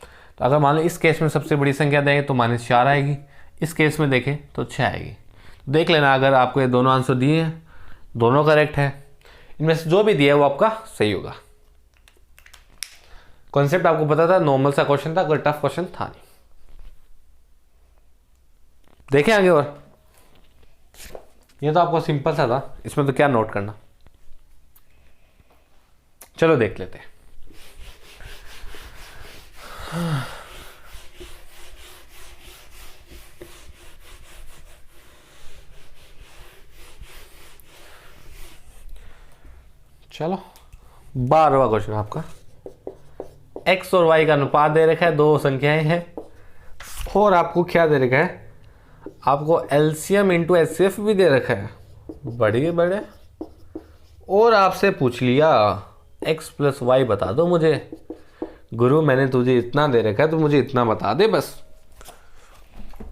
तो अगर मान लो इस केस में सबसे बड़ी संख्या देंगे तो -4 आएगी, इस केस में देखें तो 6 आएगी। तो देख लेना अगर आपको ये दोनों आंसर दिए हैं, दोनों करेक्ट है, इनमें से जो भी दिया है वो आपका सही होगा। कॉन्सेप्ट आपको पता था, नॉर्मल सा क्वेश्चन था, कोई टफ क्वेश्चन था नहीं। देखें आगे। और ये तो आपको सिंपल सा था, इसमें तो क्या नोट करना। चलो देख लेते हैं। चलो 12वां क्वेश्चन आपका। x और y का अनुपात दे रखा है, दो संख्याएं हैं और आपको क्या दे रखा है? आपको एलसीएम इंटू एचसीएफ भी दे रखा है, बड़े और आपसे पूछ लिया x प्लस वाई बता दो मुझे। गुरु मैंने तुझे इतना दे रखा है तो मुझे इतना बता दे बस।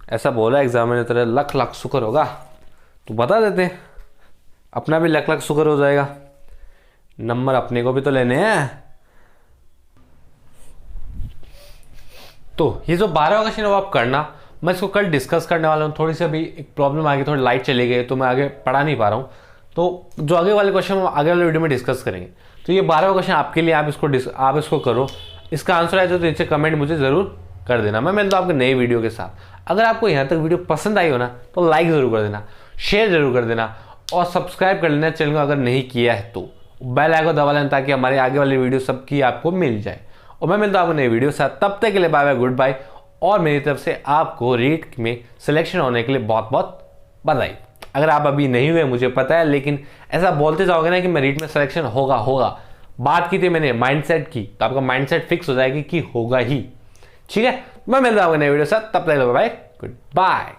ऐसा बोला एग्जामिनर, तेरा लख लाख शुक्र होगा तो बता देते, अपना भी लख लाख शुक्र हो जाएगा। नंबर अपने को भी तो लेने हैं। तो ये जो 12वां क्वेश्चन है वो आप करना, मैं इसको कल डिस्कस करने वाला हूँ। थोड़ी सी अभी एक प्रॉब्लम आ गई, थोड़ी लाइट चली गई तो मैं आगे पढ़ा नहीं पा रहा हूँ। तो जो आगे वाले क्वेश्चन हम आगे वाले वीडियो में डिस्कस करेंगे। तो ये 12वां क्वेश्चन आपके लिए, आप इसको करो। इसका आंसर आए तो नीचे कमेंट मुझे ज़रूर कर देना। मैं मिलता हूँ आपके नए वीडियो के साथ। अगर आपको यहाँ तक वीडियो पसंद आई हो ना तो लाइक ज़रूर कर देना, शेयर ज़रूर कर देना और सब्सक्राइब कर लेना चैनल को अगर नहीं किया है तो। बेल आइकन दबा लेना ताकि हमारे आगे वाली वीडियो सबकी आपको मिल जाए। और मैं मिलता हूँ आपको नई वीडियो के साथ। तब तक के लिए बाय बाय, गुड बाय। और मेरी तरफ से आपको रीट में सिलेक्शन होने के लिए बहुत बहुत बधाई। अगर आप अभी नहीं हुए मुझे पता है, लेकिन ऐसा बोलते जाओगे ना कि मैं रीट में सिलेक्शन होगा, बात की थी मैंने माइंडसेट की, तो आपका माइंडसेट फिक्स हो जाएगी कि होगा ही। ठीक है, मैं मिलता हूँ नए वीडियो के साथ, तब तक बाय, गुड बाय।